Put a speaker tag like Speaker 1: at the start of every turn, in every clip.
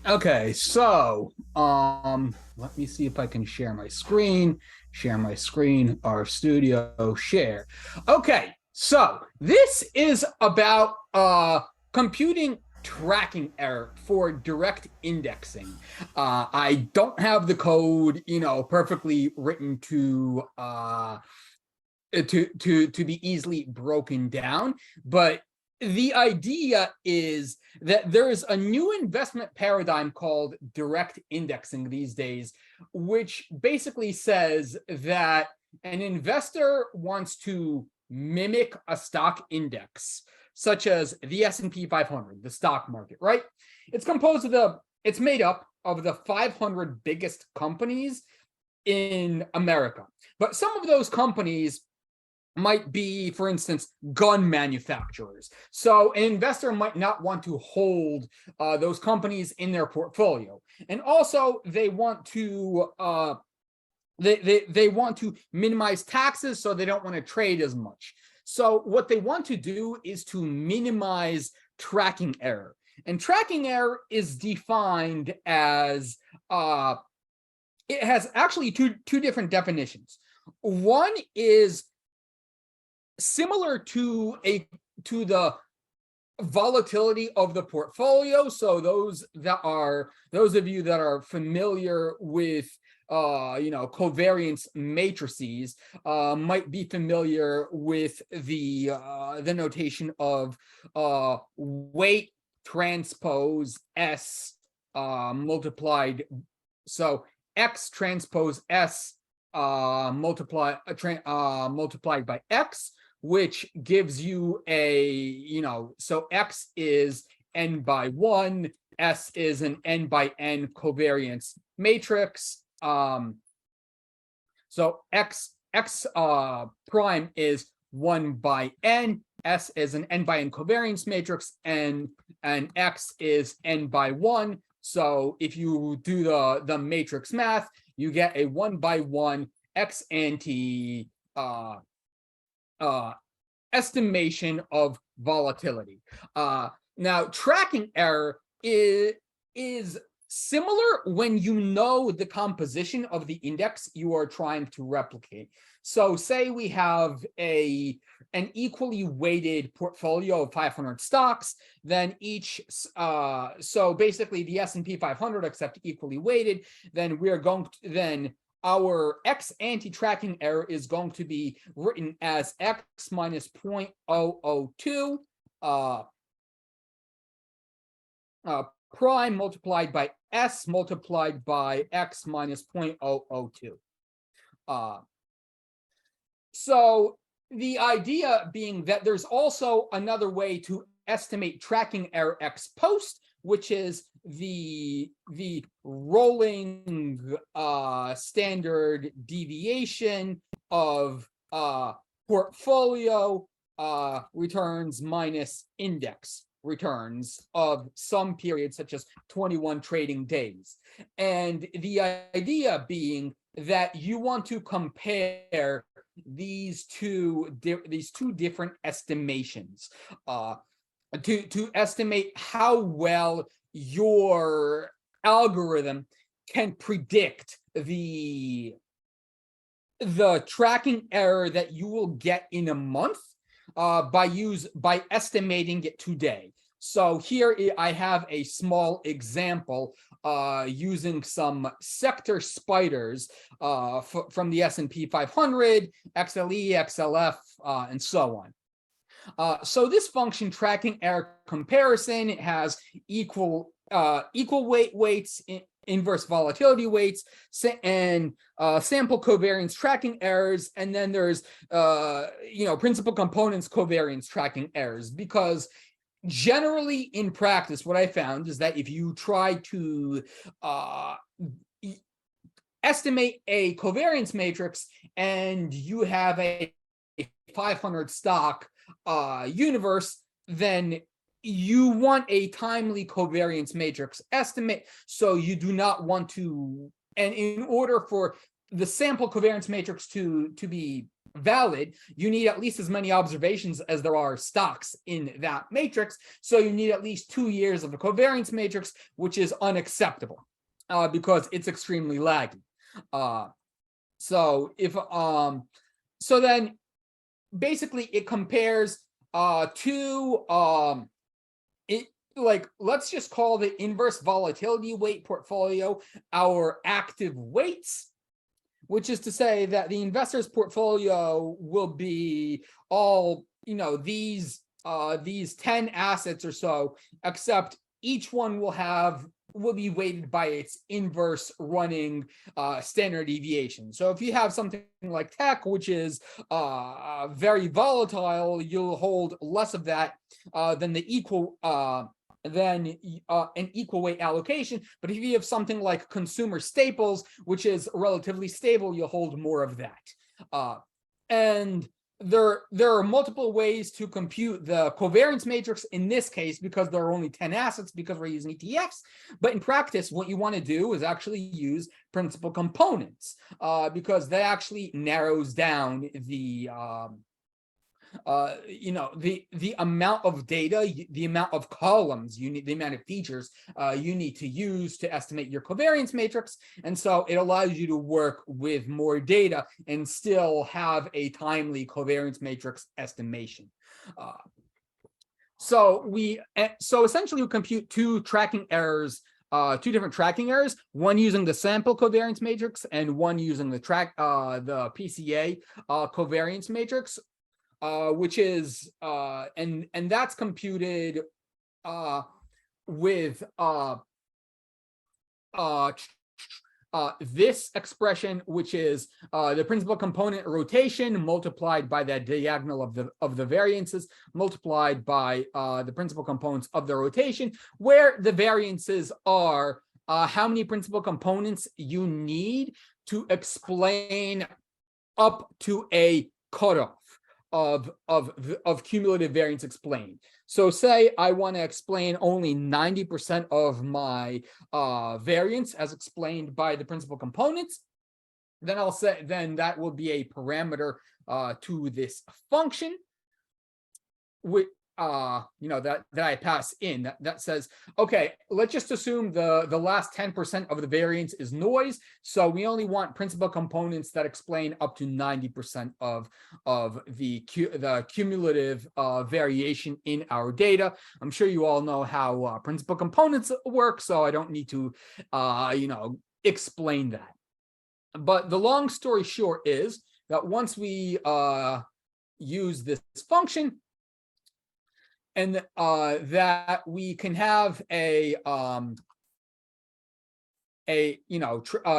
Speaker 1: Okay, so let me see if I can share my screen. Share my screen, our studio share. Okay, so this is about computing tracking error for direct indexing. I don't have the code, perfectly written to be easily broken down, but the idea is that there is a new investment paradigm called direct indexing these days, which basically says that an investor wants to mimic a stock index such as the S&P 500, the stock market, right? It's made up of the 500 biggest companies in America. But some of those companies might be, for instance, gun manufacturers. So an investor might not want to hold those companies in their portfolio, and also they want to they want to minimize taxes, so they don't want to trade as much. So what they want to do is to minimize tracking error, and tracking error is defined as it has actually two different definitions. One is similar to the volatility of the portfolio. So those of you that are familiar with covariance matrices might be familiar with the notation of weight transpose S multiplied. So X transpose S multiplied by X, which gives you so X is n by 1, S is an n by n covariance matrix. So X prime is 1 by n, S is an n by n covariance matrix, and X is n by 1. So if you do the matrix math, you get a 1 by 1 ex ante estimation of volatility. Now, tracking error is similar when you know the composition of the index you are trying to replicate. So say we have an equally weighted portfolio of 500 stocks, then so basically the S&P 500 except equally weighted, then our X anti-tracking error is going to be written as X minus 0.002 prime multiplied by S multiplied by X minus 0.002. So the idea being that there's also another way to estimate tracking error ex post, which is the rolling standard deviation of portfolio returns minus index returns of some period, such as 21 trading days. And the idea being that you want to compare these two different estimations to estimate how well your algorithm can predict the tracking error that you will get in a month by estimating it today. So here I have a small example using some sector spiders from the S&P 500, XLE, XLF, and so on. So this function, tracking error comparison, it has equal weights, inverse volatility weights, and sample covariance tracking errors, and then there's principal components covariance tracking errors. Because generally in practice, what I found is that if you try to estimate a covariance matrix and you have a 500 stock universe, then you want a timely covariance matrix estimate. So you do not want to, and in order for the sample covariance matrix to be valid, you need at least as many observations as there are stocks in that matrix. So you need at least 2 years of the covariance matrix, which is unacceptable because it's extremely laggy. So then basically it compares to it, like, let's just call the inverse volatility weight portfolio our active weights, which is to say that the investor's portfolio will be all, these 10 assets or so, except each one will be weighted by its inverse running standard deviation. So if you have something like tech, which is very volatile, you'll hold less of that than the equal an equal weight allocation. But if you have something like consumer staples, which is relatively stable, you'll hold more of that. And there are multiple ways to compute the covariance matrix in this case, because there are only 10 assets, because we're using ETFs. But in practice, what you want to do is actually use principal components, because that actually narrows down the the amount of data, the amount of columns you need, the amount of features you need to use to estimate your covariance matrix. And so it allows you to work with more data and still have a timely covariance matrix estimation. So essentially we compute two tracking errors, two different tracking errors, one using the sample covariance matrix and one using the PCA covariance matrix. Which is and that's computed with this expression, which is the principal component rotation multiplied by that diagonal of the variances multiplied by the principal components of the rotation, where the variances are how many principal components you need to explain up to a cutoff of cumulative variance explained. So say I want to explain only 90% of my variance as explained by the principal components, then I'll say that will be a parameter to this function, which that I pass in that says, okay, let's just assume the last 10% of the variance is noise. So we only want principal components that explain up to 90% of the cumulative variation in our data. I'm sure you all know how principal components work, so I don't need to explain that. But the long story short is that once we use this function, and that we can have a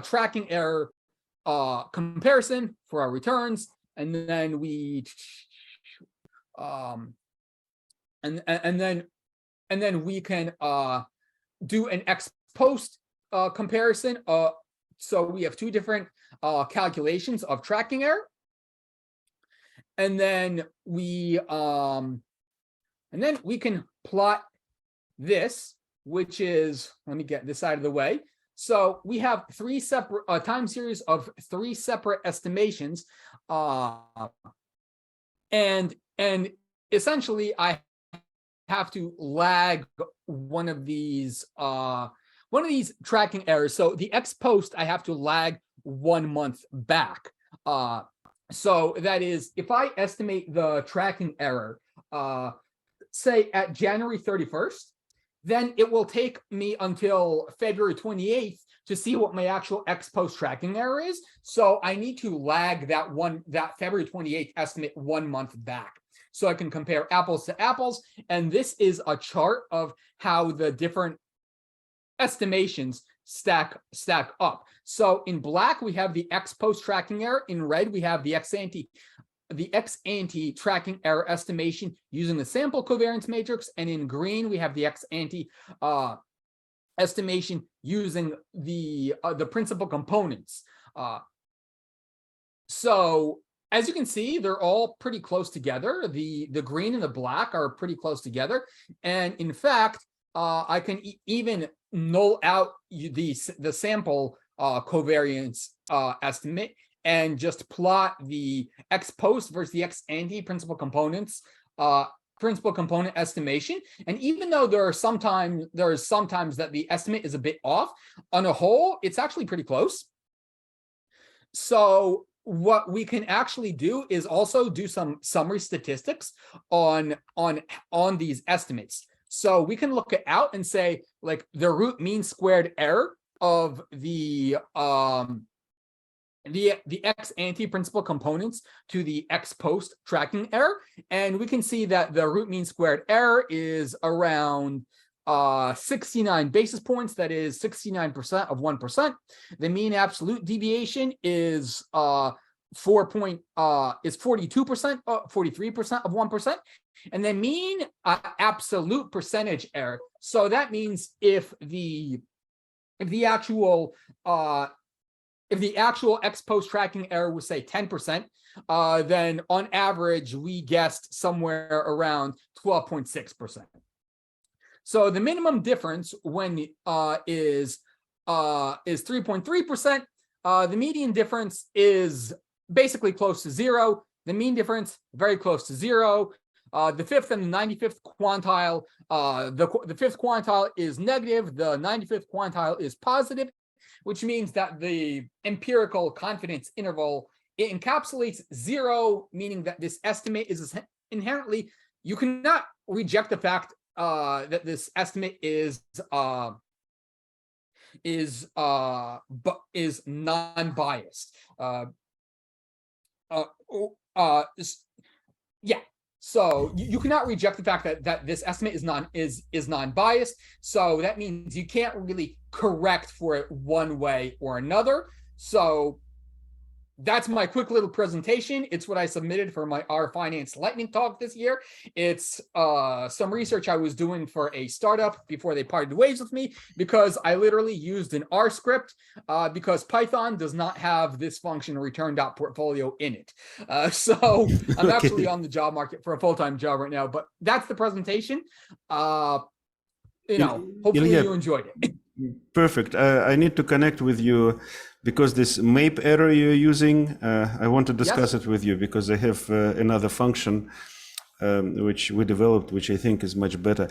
Speaker 1: tracking error comparison for our returns, and then we and then we can do an ex post comparison. So we have two different calculations of tracking error, and then we can plot this, which is, let me get this out of the way. So we have three separate time series of three separate estimations, and essentially I have to lag one of these tracking errors. So the ex post I have to lag 1 month back. So that is, if I estimate the tracking error, say at January 31st, then it will take me until February 28th to see what my actual ex post tracking error is. So I need to lag that February 28th estimate 1 month back, so I can compare apples to apples. And this is a chart of how the different estimations stack up. So in black, we have the ex post tracking error. In red, we have the ex ante tracking error estimation using the sample covariance matrix, and in green we have the ex ante estimation using the principal components. So as you can see, they're all pretty close together. The green and the black are pretty close together, and in fact, I can even null out the sample covariance estimate and just plot the ex post versus the ex ante principal components, principal component estimation. And even though there are sometimes that the estimate is a bit off, on a whole, it's actually pretty close. So what we can actually do is also do some summary statistics on these estimates. So we can look out and say, like, the root mean squared error of the ex ante principal components to the ex post tracking error, and we can see that the root mean squared error is around 69 basis points. That is 69% of 1%. The mean absolute deviation is 42%, 43% of 1%, and the mean absolute percentage error. So that means if the actual ex post tracking error was, say, 10%, then on average we guessed somewhere around 12.6%. So the minimum difference when is 3.3%. The median difference is basically close to zero. The mean difference very close to zero. The fifth and the 95th quantile, the fifth quantile is negative. The 95th quantile is positive, which means that the empirical confidence interval, it encapsulates zero, meaning that this estimate is inherently, you cannot reject the fact that this estimate is non-biased. Yeah. So you cannot reject the fact that this estimate is non-biased. So that means you can't really correct for it one way or another. So that's my quick little presentation. It's what I submitted for my R Finance Lightning Talk this year. It's some research I was doing for a startup before they parted ways with me, because I literally used an R script because Python does not have this function return.portfolio in it. So I'm actually on the job market for a full-time job right now, but that's the presentation. Hopefully you enjoyed it.
Speaker 2: Perfect. I need to connect with you because this MAPE error you're using, I want to discuss it with you because I have another function which we developed, which I think is much better.